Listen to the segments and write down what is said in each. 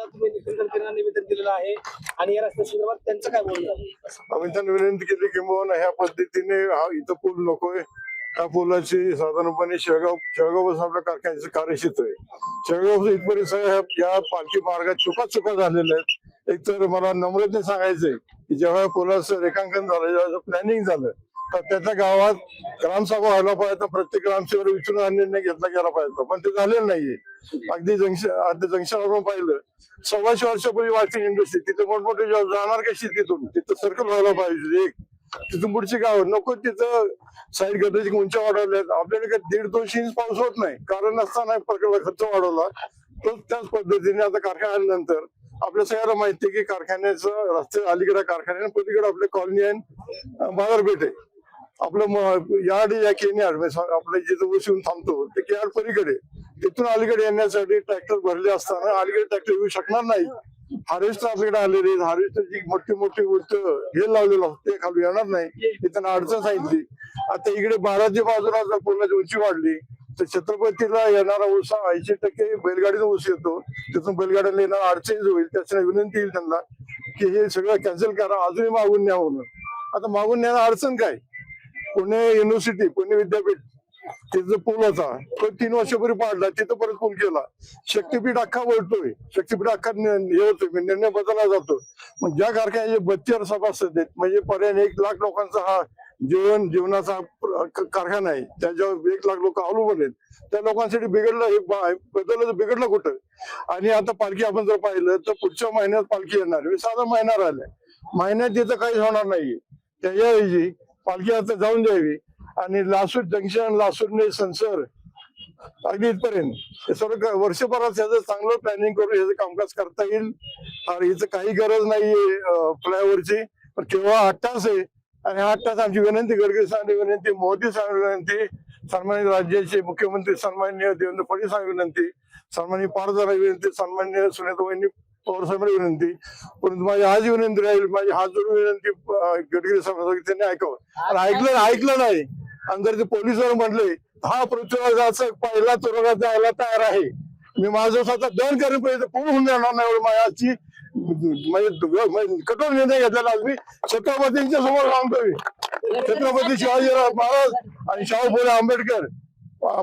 तुम्ही नितीन गडकरींना निवेदन दिलेलं आहे आणि या रस्त्या संदर्भात त्यांचं काय बोलणं आहे? आम्ही त्यांना विनंती केली किंवा ह्या पद्धतीने हा इथं पूल नकोय. त्या पुलाची साधारणपणे शेळगाव आपल्या कारखान्याचं कार्यक्षेत्र आहे. शेळगाव इथपर्यंत सगळ्या या पालखी मार्गात चुका झालेल्या आहेत. एक तर मला नम्रतेने सांगायचंय की जेव्हा पुलाचं रेखांकन झालं, जेव्हा प्लॅनिंग झालं, तर त्याच्या गावात ग्रामसभा व्हायला पाहिजे, प्रत्येक ग्रामसेवक विचारून हा निर्णय घेतला गेला पाहिजे, पण ते झालेलं नाहीये. अगदी जंक्शनवरून पाहिलं 125 वर्षापूर्वी वाशिंग इंडस्ट्री, तिथे मोठमोठे जाणार कशी तिथून, तिथं सर्कल व्हायला पाहिजे. एक तिथून पुढची गाव नको, तिथं साईड गटरची उंच्या वाढवल्यात. आपल्याकडे 150-200 इंच पाऊस होत नाही, कारण नसताना प्रकल्प खर्च वाढवला. तो त्याच पद्धतीने आता कारखाना आल्यानंतर आपल्या सगळ्यांना माहिती आहे की कारखान्याचं रस्ते अलीकडे कारखान्या पलीकडे आपले कॉलनी आहे, बाजारपेठ आहे. आपलं यार्ड या केनियार्ड आपलं जिथं ऊस येऊन थांबतो ते केनियार्ड पलीकडे, तिथून अलीकडे येण्यासाठी ट्रॅक्टर भरले असताना अलीकडे ट्रॅक्टर येऊ शकणार नाही. हार्वेस्टर आपल्याकडे आलेले, हार्वेस्टरची मोठी मोठी उंच हे लावलेलं ते खाली येणार नाही, इथं अडचण सांगितली. आता इकडे 12च्या बाजूला जर पुलाची उंची वाढली तर छत्रपतीला येणारा ऊस 80% बैलगाडीचा ऊस येतो, तिथून बैलगाड्याला येणारा अडचण होईल. त्याची विनंती येईल त्यांना की हे सगळं कॅन्सल करा, अजूनही मागून न्या म्हणून. आता मागून न्यायला अडचण काय? पुणे युनिव्हर्सिटी, पुणे विद्यापीठ, तिथं पूल होता, तो 3 वर्षापूर्वी पाडला, तिथं परत पूल केला. शक्तीपीठ अख्खा वळतोय, शक्तीपीठ अख्खा हे होतोय, निर्णय बदलला जातो. मग ज्या कारखान्याचे 42 सभासद आहेत, म्हणजे पर्याय 1 लाख लोकांचा हा जीवनाचा कारखाना आहे, त्याच्यावर 1 लाख लोक अवलंबून आहेत. त्या लोकांसाठी बिघडलं, हे बदललं, बिघडलं कुठं? आणि आता पालखी आपण जर पाहिलं तर पुढच्या महिन्यात पालखी येणार, साधा महिना राहिलाय, महिन्यात तिथं काहीच होणार नाहीये. त्याच्याऐवजी पालखी आता जाऊन द्यावी आणि लासूर जंक्शन, लासूर संसर अगदी इथपर्यंत हे सर्व वर्षभरात याचं चांगलं प्लॅनिंग करून याचं कामकाज करता येईल. आणि हिचं काही गरज नाहीये फ्लायओव्हरची, पण केव्हा 8 तास आहे. आणि 8 तास आमची विनंती, गडकरी साहेबांची विनंती, मोदी साहेबांची विनंती, सन्मानित राज्याचे मुख्यमंत्री सन्माननीय देवेंद्र फडणवीस साहेबांची विनंती, सन्माननीय पारदारांची विनंती, सन्माननीय सुनेताबाईंनी पवार साहेबांची विनंती. परंतु माझी आज विनंती राहील, माझी हात जोडून विनंती गडकरी साहेबांना त्यांनी ऐकावं. आणि ऐकलं नाही, आणि जर ते पोलिसांवर म्हटले हा पृथ्वीराजाचा पहिला तुरुंगात जायला तयार आहे, मी माझं स्वतः दहन करेन, पाहिजे पूर्ण होऊन जाणार नाही एवढी माझी आजची म्हणजे कठोर निर्णय घेतलेला. आज मी छत्रपतींच्या समोर सांगतोय, छत्रपती शिवाजीराव महाराज आणि शाहू फुले आंबेडकर,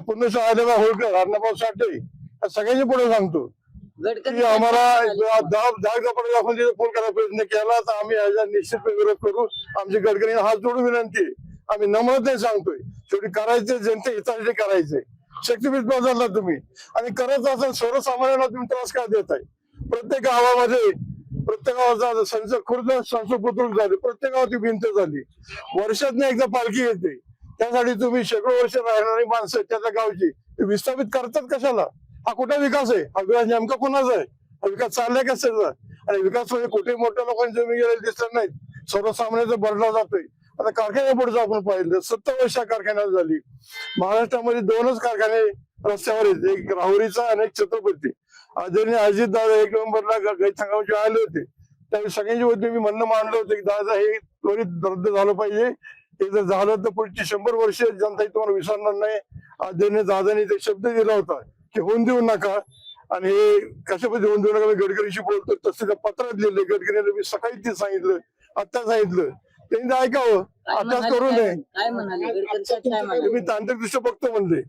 पुण्यश्री अहिल्याबाई होळकर, अण्णाभाऊ साठे या सगळ्यांच्या पुढे सांगतो की आम्हाला दाखवून आपण तिथे फोन करायचा प्रयत्न केला तर आम्ही याचा निश्चित विरोध करू. आमची गडकरींना हात जोडून विनंती, आम्ही नम्रतेने सांगतोय, शेवटी करायचे जनते हितासाठी करायचे. शक्तीपीठ बदलला तुम्ही आणि करत असाल सर्वसामान्यांना तुम्ही त्रास काय देताय? प्रत्येक गावामध्ये, प्रत्येक गावाचा संसद खुर्द, संसद बुद्रुक झाली, प्रत्येक गावाची भिंत झाली, वर्षातनं एकदा पालखी येते. त्यासाठी तुम्ही शेकडो वर्ष राहणारी माणसं त्याच्या गावची विस्थापित करतात कशाला? हा कुठे विकास आहे? हा विकास नेमका कोणाचा आहे? हा विकास चाललाय कशाचा? आणि विकास म्हणजे कुठे मोठ्या लोकांची जमीन गेलेली दिसत नाहीत, सर्वसामान्यांचा भरला जातोय. आता कारखान्या पुढचं आपण पाहिलं, 70 वर्ष कारखान्यात झाली. महाराष्ट्रामध्ये 2च कारखाने रस्त्यावर आहेत, एक राहुरीचा आणि एक छत्रपती. आदरणीय अजितदादा 1 नोव्हेंबरला गैरसंघाचे आले होते, त्यावेळी सगळ्यांच्या वतीने मी म्हणणं मांडलं होतं की दादा हे त्वरित रद्द झालं पाहिजे. हे जर झालं तर पुढची 100 वर्ष जनता तुम्हाला विसरणार नाही. आदरणीय दादानी ते शब्द दिला होता की होऊन देऊ नका, आणि हे कशा पद्धती होऊन देऊ नका. मी गडकरीशी बोलतो तसे त्या पत्रात लिहिले, गडकरीने मी सकाळी ते सांगितलं, आता सांगितलं, त्यांनी ऐकावं, अभ्यास करू नये. मी तांत्रिक दृष्ट्या बघतो म्हणले.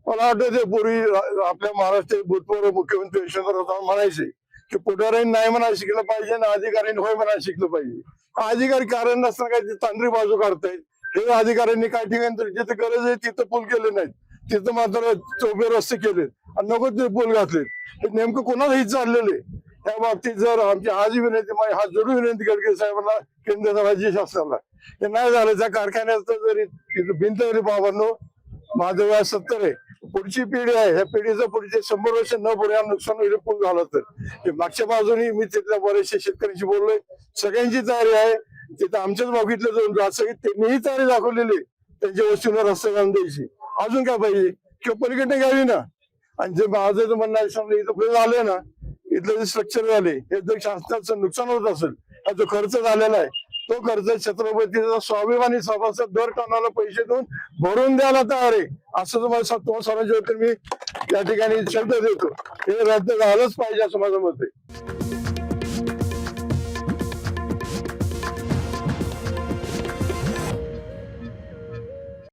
मला वाटतं ते पूर्वी आपल्या महाराष्ट्राचे भूतपूर्व मुख्यमंत्री यशवंतराव चव्हाण म्हणायचे की पुढाऱ्यांनी नाही म्हणायला शिकलं पाहिजे आणि अधिकाऱ्यांनी होय म्हणायला शिकलं पाहिजे. अधिकारी कारण नसताना काय तांत्रिक बाजू काढतायत. हे अधिकाऱ्यांनी काही ठिकाणी जिथे गरज आहे तिथं पूल केले नाहीत, तिथं मात्र चौबे रस्ते केलेत आणि नको ते पूल घातलेत. हे नेमकं कोणाला हित चाललेले? त्या बाबतीत जर आमची आजही विनंती, माझी हात जोडून विनंती गडकरी साहेबांना, केंद्र राज्य शासनाला, हे नाही झालं त्या कारखान्याचं जरी भिंत जरी बाबांनो, माझं वय 70 आहे, पुढची पिढी आहे, ह्या पिढीचं पुढचे 100 वर्ष न पुढे नुकसान होईल पूल झालं तर. मागच्या बाजूनी मी तिथल्या बरेचशा शेतकऱ्यांशी बोललोय, सगळ्यांची तयारी आहे. तिथं आमच्याच बघितलं जाऊन सगळी त्यांनीही तयारी दाखवलेली त्यांच्या वस्तूंना रस्ते घालून द्यायची. अजून काय पाहिजे? किंवा पलीकडे घ्यावी ना. आणि जे माझं म्हणणं आहे, समजा इथं झालंय ना, इथलं जे स्ट्रक्चर झाले, हे जर शासनाचं नुकसान होत असेल, हा जो खर्च झालेला आहे तो कर्जत छत्रपतीचा स्वाभिमानी सभासद दर टनाला पैसे देऊन भरून द्यायला तयार आहे, असं तुम्हाला सर्वांच्या वतीने मी या ठिकाणी शब्द देतो. हे रद्द झालंच पाहिजे असं माझं मत आहे.